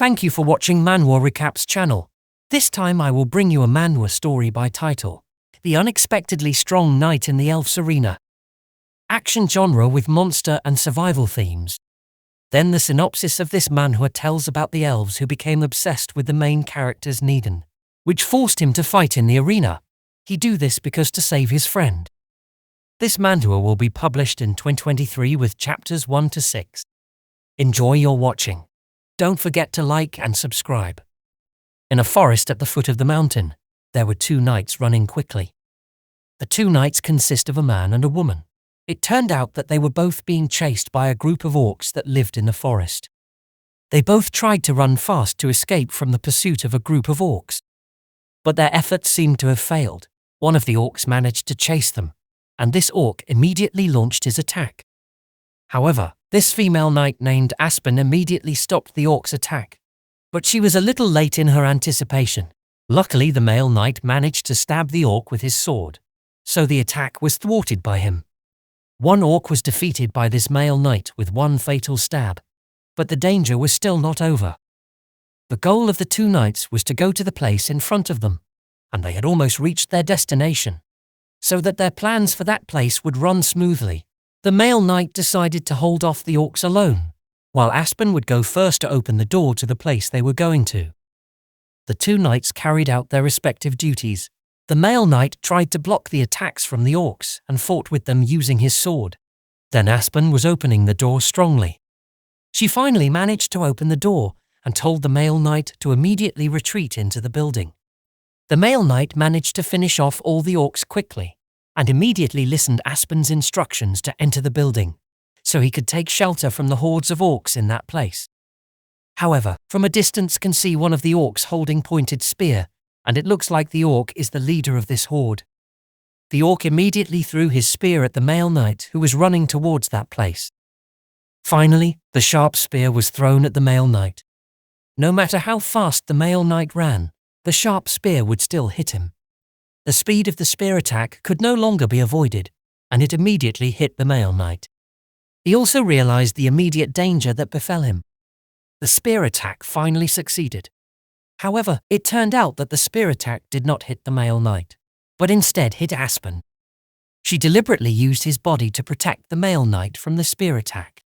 Thank you for watching Manhwa Recaps channel. This time I will bring you a manhwa story by title, The Unexpectedly Strong Knight in the Elves Arena. Action genre with monster and survival themes. Then the synopsis of this manhwa tells about the elves who became obsessed with the main character's Needon, which forced him to fight in the arena. He do this because to save his friend. This manhwa will be published in 2023 with chapters 1 to 6. Enjoy your watching. Don't forget to like and subscribe. In a forest at the foot of the mountain, there were two knights running quickly. The two knights consist of a man and a woman. It turned out that they were both being chased by a group of orcs that lived in the forest. They both tried to run fast to escape from the pursuit of a group of orcs. But their efforts seemed to have failed. One of the orcs managed to chase them, and this orc immediately launched his attack. However, this female knight named Aspen immediately stopped the orc's attack. But she was a little late in her anticipation. Luckily, the male knight managed to stab the orc with his sword, so the attack was thwarted by him. One orc was defeated by this male knight with one fatal stab, but the danger was still not over. The goal of the two knights was to go to the place in front of them, and they had almost reached their destination, so that their plans for that place would run smoothly. The male knight decided to hold off the orcs alone, while Aspen would go first to open the door to the place they were going to. The two knights carried out their respective duties. The male knight tried to block the attacks from the orcs and fought with them using his sword. Then Aspen was opening the door strongly. She finally managed to open the door and told the male knight to immediately retreat into the building. The male knight managed to finish off all the orcs quickly, and immediately listened Aspen's instructions to enter the building, so he could take shelter from the hordes of orcs in that place. However, from a distance can see one of the orcs holding pointed spear, and it looks like the orc is the leader of this horde. The orc immediately threw his spear at the male knight who was running towards that place. Finally, the sharp spear was thrown at the male knight. No matter how fast the male knight ran, the sharp spear would still hit him. The speed of the spear attack could no longer be avoided, and it immediately hit the male knight. He also realized the immediate danger that befell him. The spear attack finally succeeded. However, it turned out that the spear attack did not hit the male knight, but instead hit Aspen. She deliberately used his body to protect the male knight from the spear attack.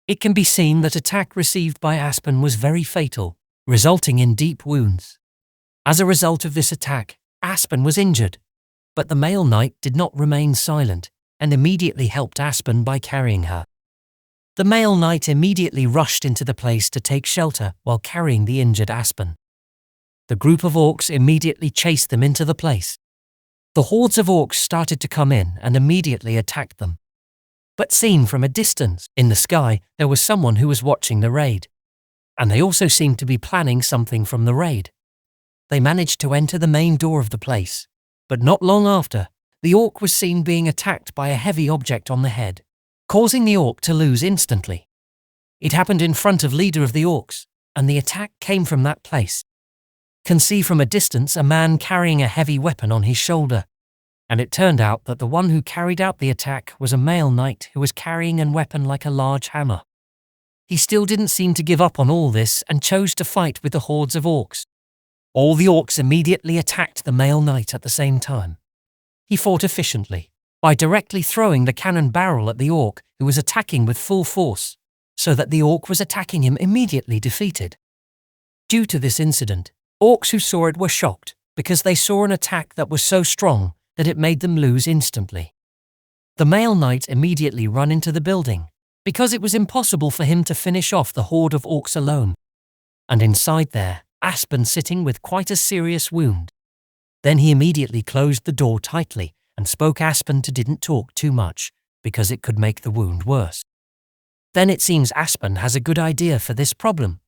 It can be seen that attack received by Aspen was very fatal, resulting in deep wounds. As a result of this attack, Aspen was injured, but the male knight did not remain silent and immediately helped Aspen by carrying her. The male knight immediately rushed into the place to take shelter while carrying the injured Aspen. The group of orcs immediately chased them into the place. The hordes of orcs started to come in and immediately attacked them. But seen from a distance, in the sky, there was someone who was watching the raid, and they also seemed to be planning something from the raid. They managed to enter the main door of the place, but not long after, the orc was seen being attacked by a heavy object on the head, causing the orc to lose instantly. It happened in front of leader of the orcs, and the attack came from that place. Can see from a distance a man carrying a heavy weapon on his shoulder, and it turned out that the one who carried out the attack was a male knight who was carrying a weapon like a large hammer. He still didn't seem to give up on all this and chose to fight with the hordes of orcs. All the orcs immediately attacked the male knight at the same time. He fought efficiently by directly throwing the cannon barrel at the orc who was attacking with full force, so that the orc was attacking him immediately defeated. Due to this incident, orcs who saw it were shocked because they saw an attack that was so strong that it made them lose instantly. The male knight immediately ran into the building because it was impossible for him to finish off the horde of orcs alone. And inside there, Aspen sitting with quite a serious wound. Then he immediately closed the door tightly and spoke Aspen to didn't talk too much because it could make the wound worse. Then it seems Aspen has a good idea for this problem.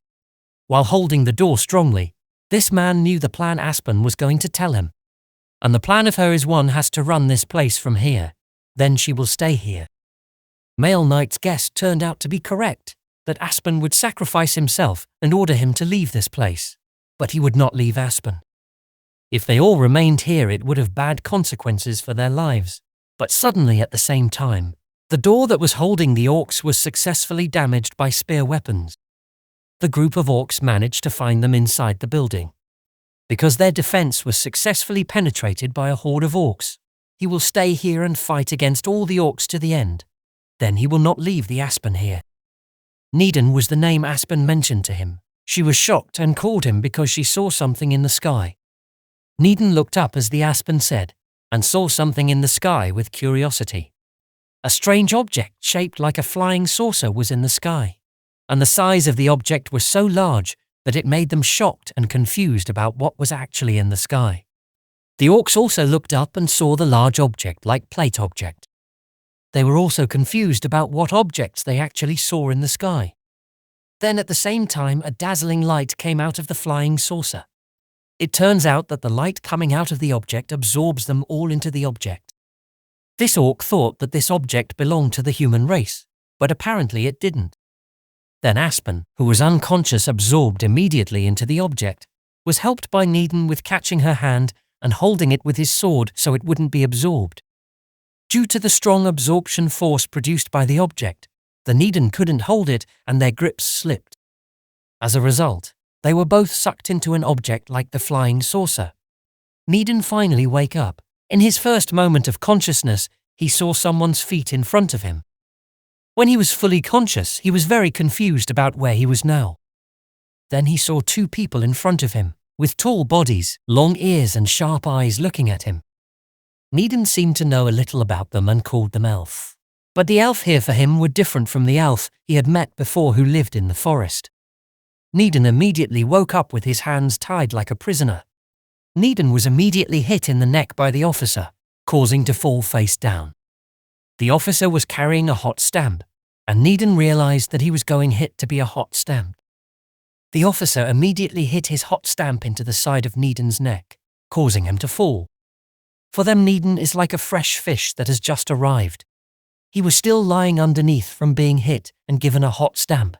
While holding the door strongly, this man knew the plan Aspen was going to tell him. And the plan of her is one has to run this place from here, then she will stay here. Male knight's guess turned out to be correct, that Aspen would sacrifice himself and order him to leave this place. But he would not leave Aspen. If they all remained here, it would have bad consequences for their lives. But suddenly at the same time, the door that was holding the orcs was successfully damaged by spear weapons. the group of orcs managed to find them inside the building. Because their defense was successfully penetrated by a horde of orcs, he will stay here and fight against all the orcs to the end. Then he will not leave the Aspen here. Needon was the name Aspen mentioned to him. She was shocked and called him because she saw something in the sky. Needon looked up as the Aspen said, and saw something in the sky with curiosity. A strange object shaped like a flying saucer was in the sky, and the size of the object was so large that it made them shocked and confused about what was actually in the sky. The orcs also looked up and saw the large object like plate object. They were also confused about what objects they actually saw in the sky. Then at the same time, a dazzling light came out of the flying saucer. It turns out that the light coming out of the object absorbs them all into the object. This orc thought that this object belonged to the human race, but apparently it didn't. Then Aspen, who was unconscious, absorbed immediately into the object, was helped by Needon with catching her hand and holding it with his sword so it wouldn't be absorbed. Due to the strong absorption force produced by the object, the Needon couldn't hold it and their grips slipped. As a result, they were both sucked into an object like the flying saucer. Needon finally woke up. In his first moment of consciousness, he saw someone's feet in front of him. When he was fully conscious, he was very confused about where he was now. Then he saw two people in front of him, with tall bodies, long ears and sharp eyes looking at him. Needon seemed to know a little about them and called them elf. But the elf here for him were different from the elf he had met before who lived in the forest. Needon immediately woke up with his hands tied like a prisoner. Needon was immediately hit in the neck by the officer, causing to fall face down. The officer was carrying a hot stamp, and Needon realized that he was going hit to be a hot stamp. The officer immediately hit his hot stamp into the side of Needon's neck, causing him to fall. For them, Needon is like a fresh fish that has just arrived. He was still lying underneath from being hit and given a hot stamp.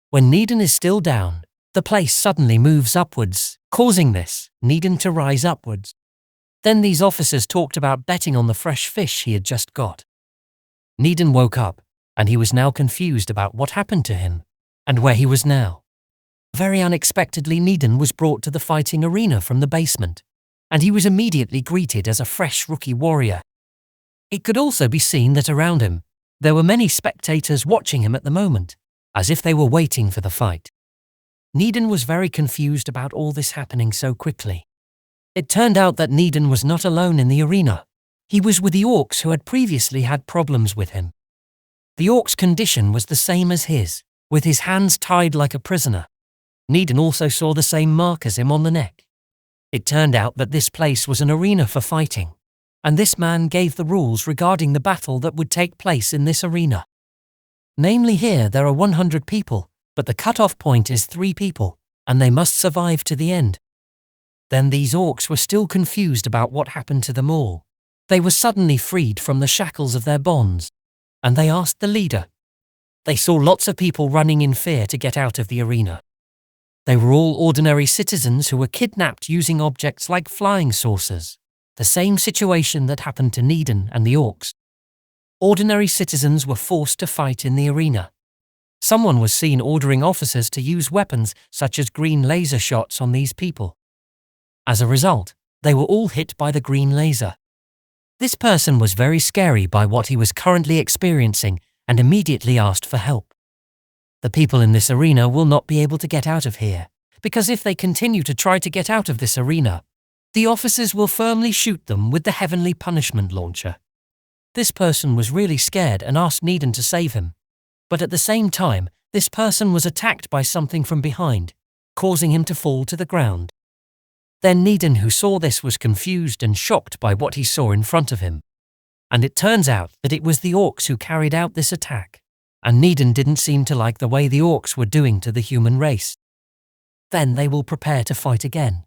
When Needon is still down, the place suddenly moves upwards, causing this, Needon to rise upwards. Then these officers talked about betting on the fresh fish he had just got. Needon woke up, and he was now confused about what happened to him, and where he was now. Very unexpectedly, Needon was brought to the fighting arena from the basement, and he was immediately greeted as a fresh rookie warrior. It could also be seen that around him, there were many spectators watching him at the moment, as if they were waiting for the fight. Needon was very confused about all this happening so quickly. It turned out that Needon was not alone in the arena. He was with the orcs who had previously had problems with him. The orc's condition was the same as his, with his hands tied like a prisoner. Needon also saw the same mark as him on the neck. It turned out that this place was an arena for fighting, and this man gave the rules regarding the battle that would take place in this arena. Namely, here there are 100 people, but the cut-off point is 3 people, and they must survive to the end. Then these orcs were still confused about what happened to them all. They were suddenly freed from the shackles of their bonds, and they asked the leader. They saw lots of people running in fear to get out of the arena. They were all ordinary citizens who were kidnapped using objects like flying saucers, the same situation that happened to Needon and the orcs. Ordinary citizens were forced to fight in the arena. Someone was seen ordering officers to use weapons such as green laser shots on these people. As a result, they were all hit by the green laser. This person was very scary by what he was currently experiencing and immediately asked for help. The people in this arena will not be able to get out of here, because if they continue to try to get out of this arena, the officers will firmly shoot them with the heavenly punishment launcher. This person was really scared and asked Needon to save him. But at the same time, this person was attacked by something from behind, causing him to fall to the ground. Then Needon, who saw this, was confused and shocked by what he saw in front of him. And it turns out that it was the orcs who carried out this attack, and Needon didn't seem to like the way the orcs were doing to the human race. Then they will prepare to fight again.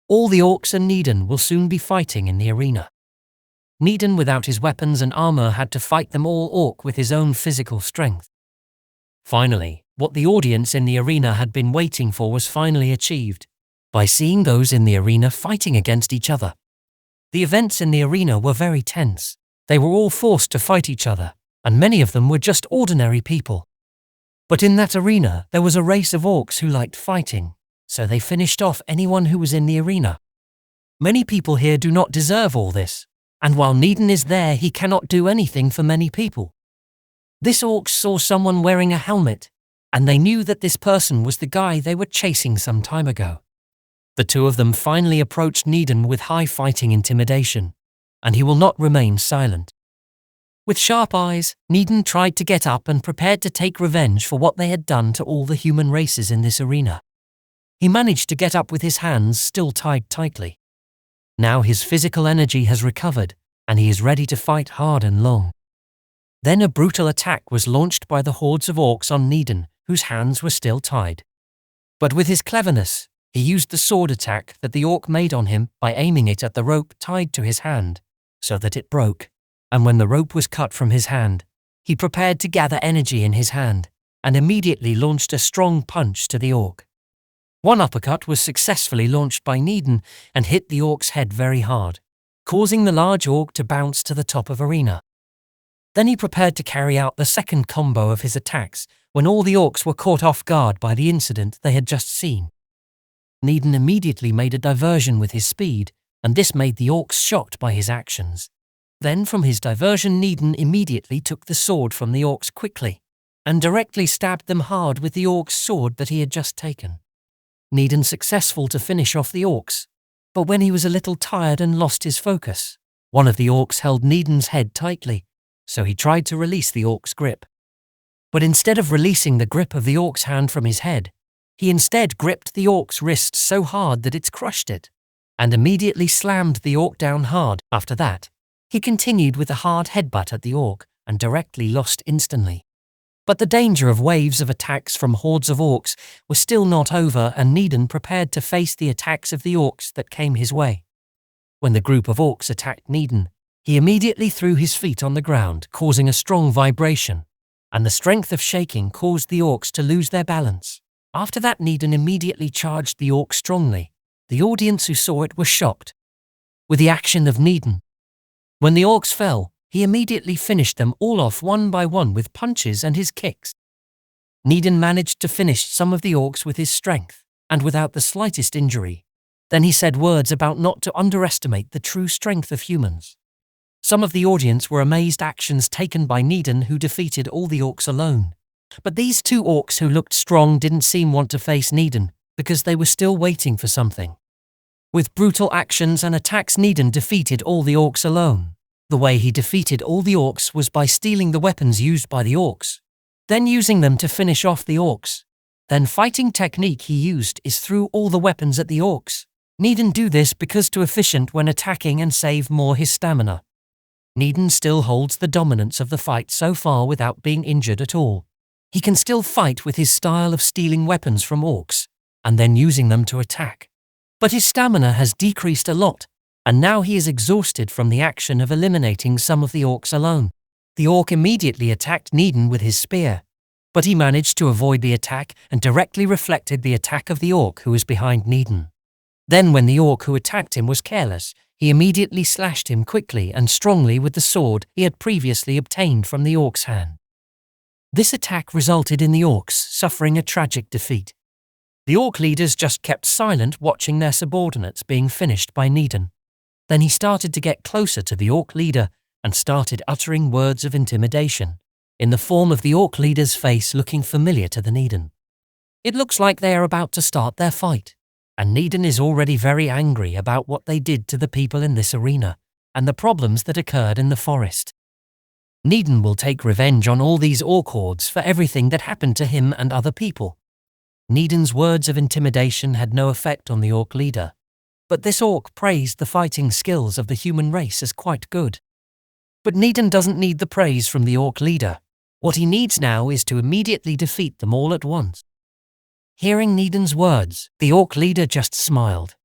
All the orcs and Needon will soon be fighting in the arena. Needon, without his weapons and armor, had to fight them all orc with his own physical strength. Finally, what the audience in the arena had been waiting for was finally achieved, by seeing those in the arena fighting against each other. The events in the arena were very tense. They were all forced to fight each other, and many of them were just ordinary people. But in that arena, there was a race of orcs who liked fighting, so they finished off anyone who was in the arena. Many people here do not deserve all this, and while Needon is there, he cannot do anything for many people. This orc saw someone wearing a helmet, and they knew that this person was the guy they were chasing some time ago. The two of them finally approached Needon with high fighting intimidation, and he will not remain silent. With sharp eyes, Needon tried to get up and prepared to take revenge for what they had done to all the human races in this arena. He managed to get up with his hands still tied tightly. Now his physical energy has recovered, and he is ready to fight hard and long. Then a brutal attack was launched by the hordes of orcs on Needon, whose hands were still tied. But with his cleverness, he used the sword attack that the orc made on him by aiming it at the rope tied to his hand, so that it broke, and when the rope was cut from his hand, he prepared to gather energy in his hand, and immediately launched a strong punch to the orc. One uppercut was successfully launched by Needon and hit the orc's head very hard, causing the large orc to bounce to the top of arena. Then he prepared to carry out the second combo of his attacks when all the orcs were caught off guard by the incident they had just seen. Needon immediately made a diversion with his speed, and this made the orcs shocked by his actions. Then from his diversion, Needon immediately took the sword from the orcs quickly and directly stabbed them hard with the orc's sword that he had just taken. Needon successful to finish off the orcs, but when he was a little tired and lost his focus, one of the orcs held Needon's head tightly, so he tried to release the orc's grip. But instead of releasing the grip of the orc's hand from his head, he instead gripped the orc's wrist so hard that it crushed it, and immediately slammed the orc down hard. After that, he continued with a hard headbutt at the orc and directly lost instantly. But the danger of waves of attacks from hordes of orcs was still not over, and Needon prepared to face the attacks of the orcs that came his way. When the group of orcs attacked Needon, he immediately threw his feet on the ground, causing a strong vibration, and the strength of shaking caused the orcs to lose their balance. After that, Needon immediately charged the orc strongly. The audience who saw it were shocked with the action of Needon. When the orcs fell, he immediately finished them all off one by one with punches and his kicks. Needon managed to finish some of the orcs with his strength, and without the slightest injury. Then he said words about not to underestimate the true strength of humans. Some of the audience were amazed actions taken by Needon, who defeated all the orcs alone. But these two orcs who looked strong didn't seem want to face Needon, because they were still waiting for something. With brutal actions and attacks, Needon defeated all the orcs alone. The way he defeated all the orcs was by stealing the weapons used by the orcs, then using them to finish off the orcs. Then fighting technique he used is threw all the weapons at the orcs. Needon do this because too efficient when attacking and save more his stamina. Needon still holds the dominance of the fight so far without being injured at all. He can still fight with his style of stealing weapons from orcs and then using them to attack. But his stamina has decreased a lot, and now he is exhausted from the action of eliminating some of the orcs alone. The orc immediately attacked Needon with his spear, but he managed to avoid the attack and directly reflected the attack of the orc who was behind Needon. Then when the orc who attacked him was careless, he immediately slashed him quickly and strongly with the sword he had previously obtained from the orc's hand. This attack resulted in the orcs suffering a tragic defeat. The orc leaders just kept silent, watching their subordinates being finished by Needon. Then he started to get closer to the orc leader and started uttering words of intimidation, in the form of the orc leader's face looking familiar to the Needon. It looks like they are about to start their fight, and Needon is already very angry about what they did to the people in this arena and the problems that occurred in the forest. Needon will take revenge on all these orc hordes for everything that happened to him and other people. Needon's words of intimidation had no effect on the orc leader, but this orc praised the fighting skills of the human race as quite good. But Needon doesn't need the praise from the orc leader. What he needs now is to immediately defeat them all at once. Hearing Needon's words, the orc leader just smiled.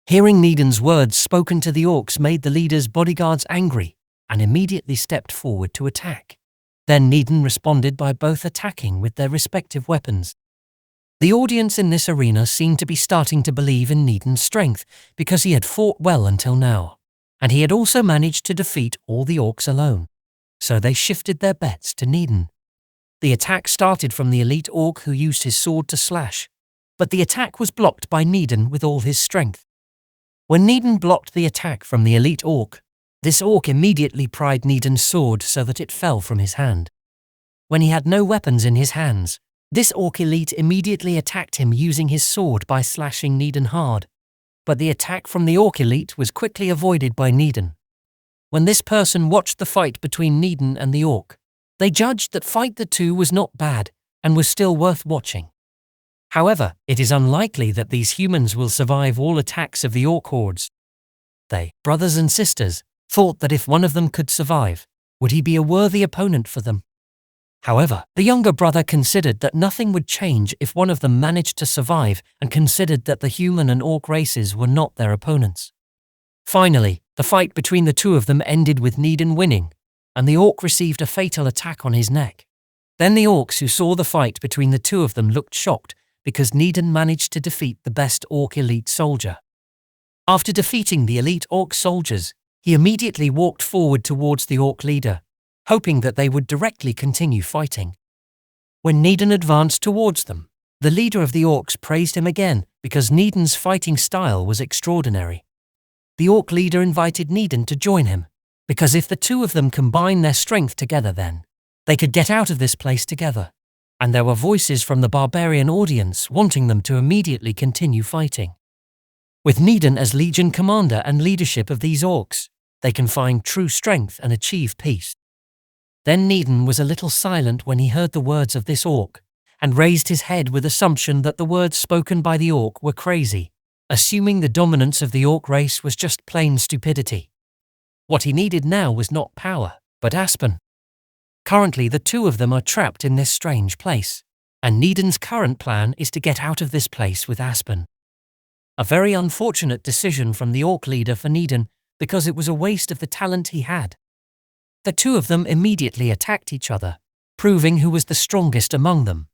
Hearing Needon's words spoken to the orcs made the leader's bodyguards angry and immediately stepped forward to attack. Then Needon responded by both attacking with their respective weapons. The audience in this arena seemed to be starting to believe in Needon's strength because he had fought well until now, and he had also managed to defeat all the orcs alone. So they shifted their bets to Needon. The attack started from the elite orc who used his sword to slash, but the attack was blocked by Needon with all his strength. When Needon blocked the attack from the elite orc, this orc immediately pried Needon's sword so that it fell from his hand. When he had no weapons in his hands, this orc elite immediately attacked him using his sword by slashing Needon hard, but the attack from the orc elite was quickly avoided by Needon. When this person watched the fight between Needon and the orc, they judged that fight the two was not bad and was still worth watching. However, it is unlikely that these humans will survive all attacks of the orc hordes. They, brothers and sisters, thought that if one of them could survive, would he be a worthy opponent for them? However, the younger brother considered that nothing would change if one of them managed to survive and considered that the human and orc races were not their opponents. Finally, the fight between the two of them ended with Needon winning, and the orc received a fatal attack on his neck. Then the orcs who saw the fight between the two of them looked shocked because Needon managed to defeat the best orc elite soldier. After defeating the elite orc soldiers, he immediately walked forward towards the orc leader, hoping that they would directly continue fighting. When Needon advanced towards them, the leader of the orcs praised him again because Needon's fighting style was extraordinary. The orc leader invited Needon to join him, because if the two of them combine their strength together then, they could get out of this place together. And there were voices from the barbarian audience wanting them to immediately continue fighting. With Needon as legion commander and leadership of these orcs, they can find true strength and achieve peace. Then Needon was a little silent when he heard the words of this orc, and raised his head with assumption that the words spoken by the orc were crazy, assuming the dominance of the orc race was just plain stupidity. What he needed now was not power, but Aspen. Currently the two of them are trapped in this strange place, and Needon's current plan is to get out of this place with Aspen. A very unfortunate decision from the orc leader for Needon, because it was a waste of the talent he had. The two of them immediately attacked each other, proving who was the strongest among them.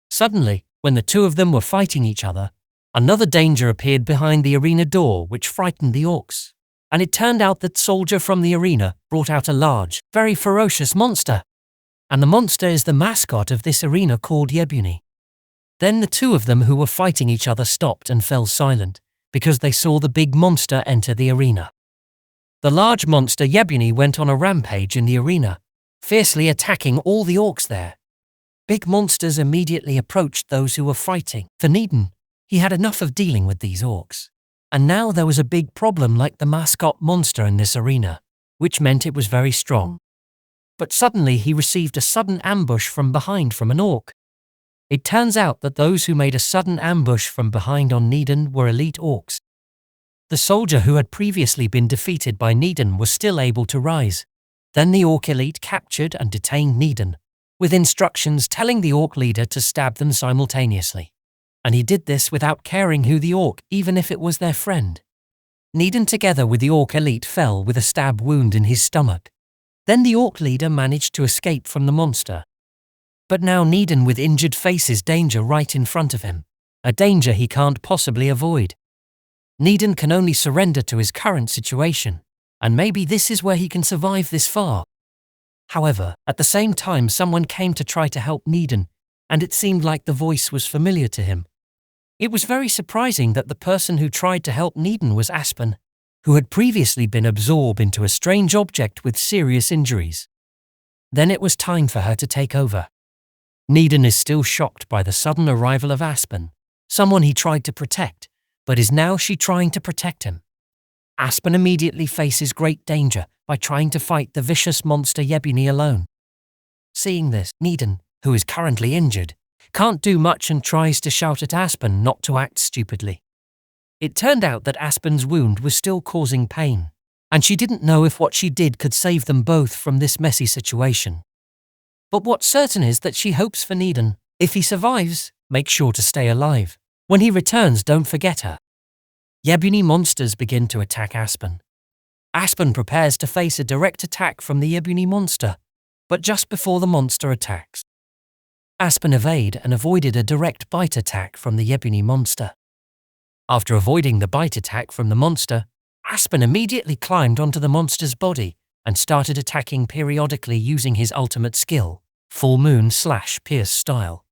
Suddenly, when the two of them were fighting each other, another danger appeared behind the arena door which frightened the orcs, and it turned out that soldier from the arena brought out a large, very ferocious monster. And the monster is the mascot of this arena called Yebuni. Then the two of them who were fighting each other stopped and fell silent, because they saw the big monster enter the arena. The large monster Yebuni went on a rampage in the arena, fiercely attacking all the orcs there. Big monsters immediately approached those who were fighting. For Needon, he had enough of dealing with these orcs. And now there was a big problem like the mascot monster in this arena, which meant it was very strong. But suddenly he received a sudden ambush from behind from an orc. It turns out that those who made a sudden ambush from behind on Needon were elite orcs. The soldier who had previously been defeated by Needon was still able to rise. Then the orc elite captured and detained Needon, with instructions telling the orc leader to stab them simultaneously. And he did this without caring who the orc, even if it was their friend. Needon together with the orc elite fell with a stab wound in his stomach. Then the orc leader managed to escape from the monster. But now Needon with injured faces danger right in front of him, a danger he can't possibly avoid. Needon can only surrender to his current situation, and maybe this is where he can survive this far. However, at the same time someone came to try to help Needon, and it seemed like the voice was familiar to him. It was very surprising that the person who tried to help Needon was Aspen, who had previously been absorbed into a strange object with serious injuries. Then it was time for her to take over. Needon is still shocked by the sudden arrival of Aspen, someone he tried to protect, but is now she trying to protect him. Aspen immediately faces great danger by trying to fight the vicious monster Yebuni alone. Seeing this, Needon, who is currently injured, can't do much and tries to shout at Aspen not to act stupidly. It turned out that Aspen's wound was still causing pain, and she didn't know if what she did could save them both from this messy situation. But what's certain is that she hopes for Needon. If he survives, make sure to stay alive. When he returns, don't forget her. Yebuni monsters begin to attack Aspen. Aspen prepares to face a direct attack from the Yebuni monster, but just before the monster attacks, Aspen evaded and avoided a direct bite attack from the Yebuni monster. After avoiding the bite attack from the monster, Aspen immediately climbed onto the monster's body and started attacking periodically using his ultimate skill, full moon / pierce style.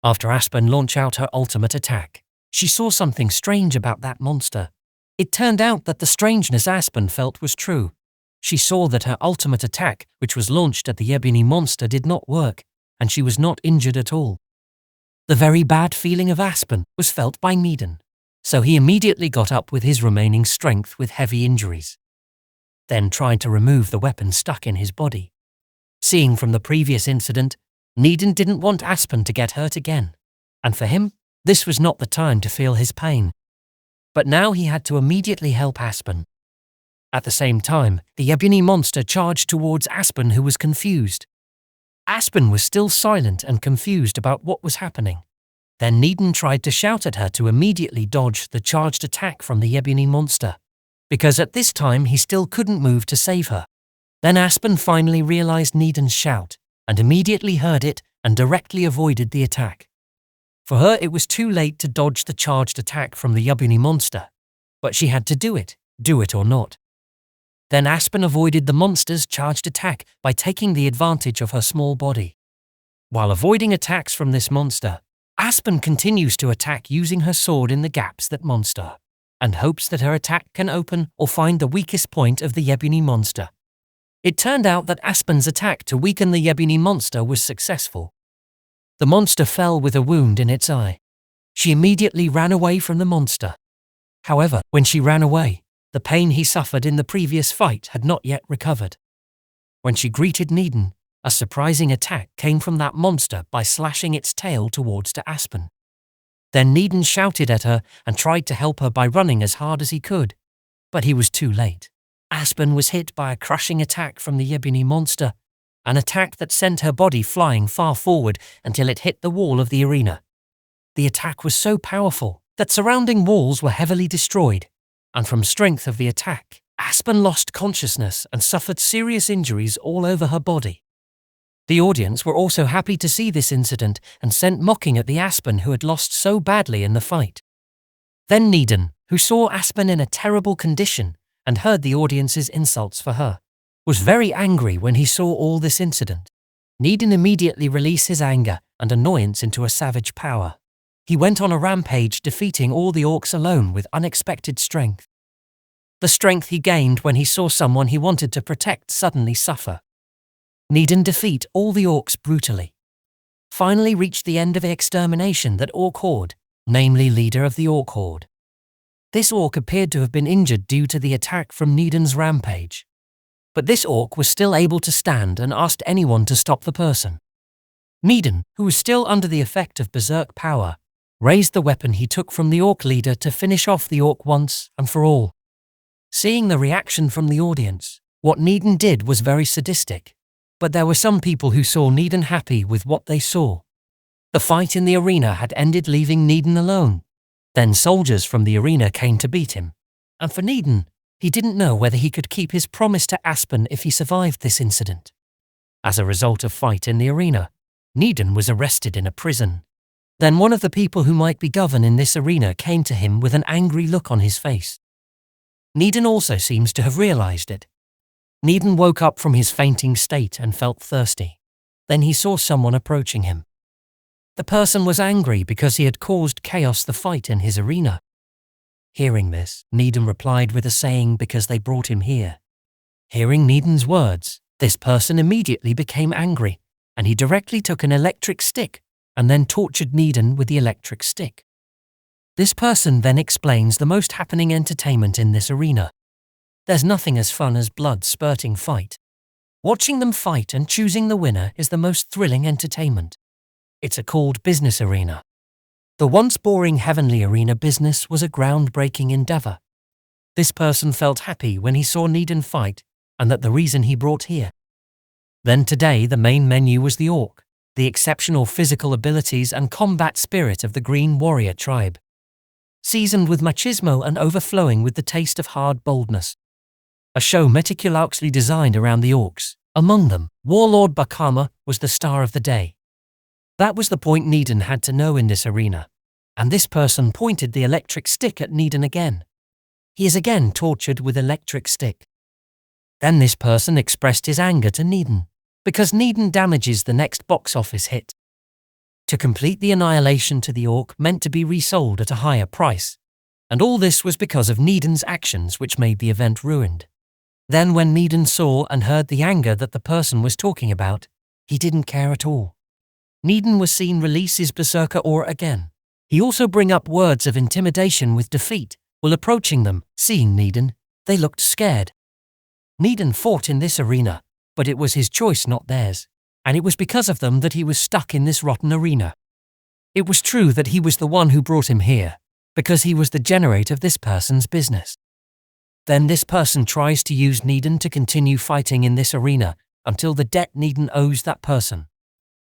After Aspen launched out her ultimate attack, she saw something strange about that monster. It turned out that the strangeness Aspen felt was true. She saw that her ultimate attack, which was launched at the ebony monster, did not work, and she was not injured at all. The very bad feeling of Aspen was felt by Needon, so he immediately got up with his remaining strength with heavy injuries. Then tried to remove the weapon stuck in his body. Seeing from the previous incident, Needon didn't want Aspen to get hurt again, and for him, this was not the time to feel his pain. But now he had to immediately help Aspen. At the same time, the ebony monster charged towards Aspen, who was confused. Aspen was still silent and confused about what was happening. Then Needon tried to shout at her to immediately dodge the charged attack from the ebony monster, because at this time he still couldn't move to save her. Then Aspen finally realized Needon's shout, and immediately heard it and directly avoided the attack. For her, it was too late to dodge the charged attack from the ebony monster, but she had to do it or not. Then Aspen avoided the monster's charged attack by taking the advantage of her small body. While avoiding attacks from this monster, Aspen continues to attack using her sword in the gaps that monster, and hopes that her attack can open or find the weakest point of the ebony monster. It turned out that Aspen's attack to weaken the ebony monster was successful. The monster fell with a wound in its eye. She immediately ran away from the monster. However, when she ran away, the pain he suffered in the previous fight had not yet recovered. When she greeted Needon, a surprising attack came from that monster by slashing its tail towards to Aspen. Then Needon shouted at her and tried to help her by running as hard as he could, but he was too late. Aspen was hit by a crushing attack from the ebony monster, an attack that sent her body flying far forward until it hit the wall of the arena. The attack was so powerful that surrounding walls were heavily destroyed, and from strength of the attack, Aspen lost consciousness and suffered serious injuries all over her body. The audience were also happy to see this incident and sent mocking at the Aspen who had lost so badly in the fight. Then Needon, who saw Aspen in a terrible condition and heard the audience's insults for her, was very angry when he saw all this incident. Needon immediately released his anger and annoyance into a savage power. He went on a rampage, defeating all the orcs alone with unexpected strength. The strength he gained when he saw someone he wanted to protect suddenly suffer. Needon defeat all the orcs brutally. Finally reached the end of the extermination that orc horde, namely leader of the orc horde. This orc appeared to have been injured due to the attack from Needon's rampage. But this orc was still able to stand and asked anyone to stop the person. Needon, who was still under the effect of berserk power, raised the weapon he took from the orc leader to finish off the orc once and for all. Seeing the reaction from the audience, what Needon did was very sadistic, but there were some people who saw Needon happy with what they saw. The fight in the arena had ended, leaving Needon alone. Then soldiers from the arena came to beat him, and for Needon, he didn't know whether he could keep his promise to Aspen if he survived this incident. As a result of fight in the arena, Needon was arrested in a prison. Then one of the people who might be governed in this arena came to him with an angry look on his face. Needon also seems to have realized it. Needon woke up from his fainting state and felt thirsty. Then he saw someone approaching him. The person was angry because he had caused chaos the fight in his arena. Hearing this, Needon replied with a saying, because they brought him here. Hearing Needon's words, this person immediately became angry, and he directly took an electric stick and then tortured Needon with the electric stick. This person then explains the most happening entertainment in this arena. There's nothing as fun as blood-spurting fight. Watching them fight and choosing the winner is the most thrilling entertainment. It's a called business arena. The once boring heavenly arena business was a groundbreaking endeavor. This person felt happy when he saw Needon fight, and that the reason he brought here. Then today the main menu was the orc, the exceptional physical abilities and combat spirit of the Green Warrior tribe, seasoned with machismo and overflowing with the taste of hard boldness. A show meticulously designed around the orcs. Among them, Warlord Bakama was the star of the day. That was the point Needon had to know in this arena, and this person pointed the electric stick at Needon again. He is again tortured with electric stick. Then this person expressed his anger to Needon. because Needon damages the next box office hit. To complete the annihilation to the orc meant to be resold at a higher price, and all this was because of Needon's actions which made the event ruined. Then when Needon saw and heard the anger that the person was talking about, he didn't care at all. Needon was seen release his Berserker aura again. He also bring up words of intimidation with defeat. While approaching them, seeing Needon, they looked scared. Needon fought in this arena, but it was his choice, not theirs, and it was because of them that he was stuck in this rotten arena. It was true that he was the one who brought him here, because he was the generator of this person's business. Then this person tries to use Needon to continue fighting in this arena until the debt Needon owes that person.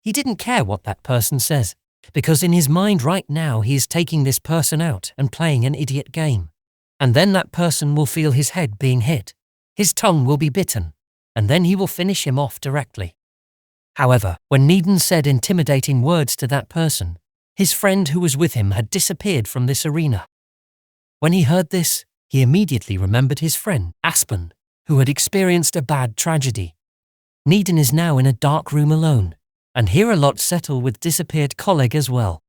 He didn't care what that person says, because in his mind right now he is taking this person out and playing an idiot game. And then that person will feel his head being hit, his tongue will be bitten, and then he will finish him off directly. However, when Needon said intimidating words to that person, his friend who was with him had disappeared from this arena. When he heard this, he immediately remembered his friend, Aspen, who had experienced a bad tragedy. Needon is now in a dark room alone, and here a lot settle with disappeared colleague as well.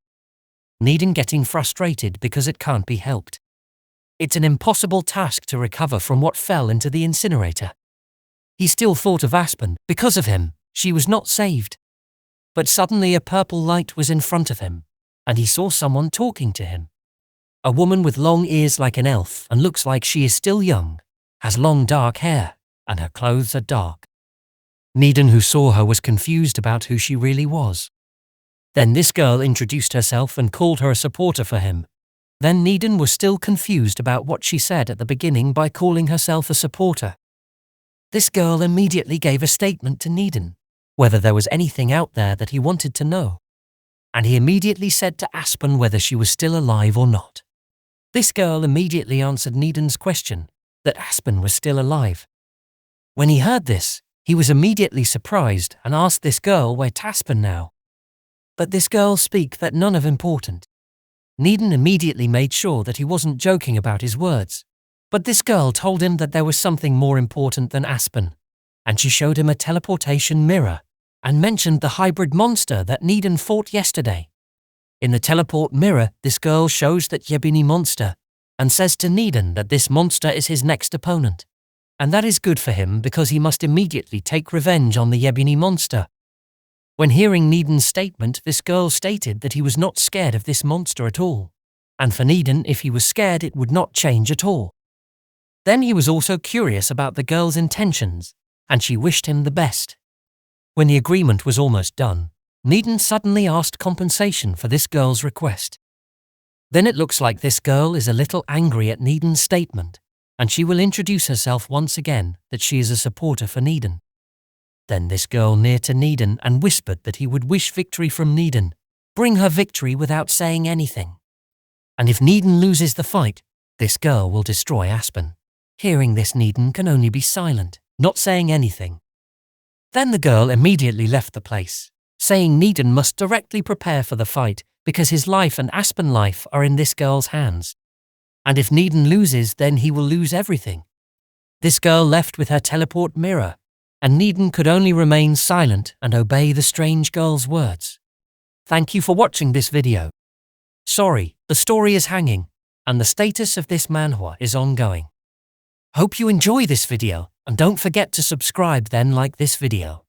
Needon getting frustrated because it can't be helped. It's an impossible task to recover from what fell into the incinerator. He still thought of Aspen. Because of him, she was not saved. But suddenly a purple light was in front of him, and he saw someone talking to him. A woman with long ears like an elf and looks like she is still young, has long dark hair, and her clothes are dark. Needon, who saw her, was confused about who she really was. Then this girl introduced herself and called her a supporter for him. Then Needon was still confused about what she said at the beginning by calling herself a supporter. This girl immediately gave a statement to Needon, whether there was anything out there that he wanted to know. And he immediately said to Aspen whether she was still alive or not. This girl immediately answered Needon's question, that Aspen was still alive. When he heard this, he was immediately surprised and asked this girl where Aspen now. But this girl speak that none of important. Needon immediately made sure that he wasn't joking about his words, but this girl told him that there was something more important than Aspen, and she showed him a teleportation mirror and mentioned the hybrid monster that Needon fought yesterday. In the teleport mirror, this girl shows that Yebini monster and says to Needon that this monster is his next opponent. And that is good for him because he must immediately take revenge on the Yebini monster. When hearing Needon's statement, this girl stated that he was not scared of this monster at all. And for Needon, if he was scared, it would not change at all. Then he was also curious about the girl's intentions, and she wished him the best. When the agreement was almost done, Needon suddenly asked compensation for this girl's request. Then it looks like this girl is a little angry at Needon's statement, and she will introduce herself once again that she is a supporter for Needon. Then this girl near to Needon and whispered that he would wish victory from Needon, bring her victory without saying anything. And if Needon loses the fight, this girl will destroy Aspen. Hearing this, Needon can only be silent, not saying anything. Then the girl immediately left the place, saying Needon must directly prepare for the fight because his life and Aspen life are in this girl's hands. And if Needon loses, then he will lose everything. This girl left with her teleport mirror, and Needon could only remain silent and obey the strange girl's words. Thank you for watching this video. Sorry, the story is hanging, and the status of this manhwa is ongoing. Hope you enjoy this video, and don't forget to subscribe then like this video.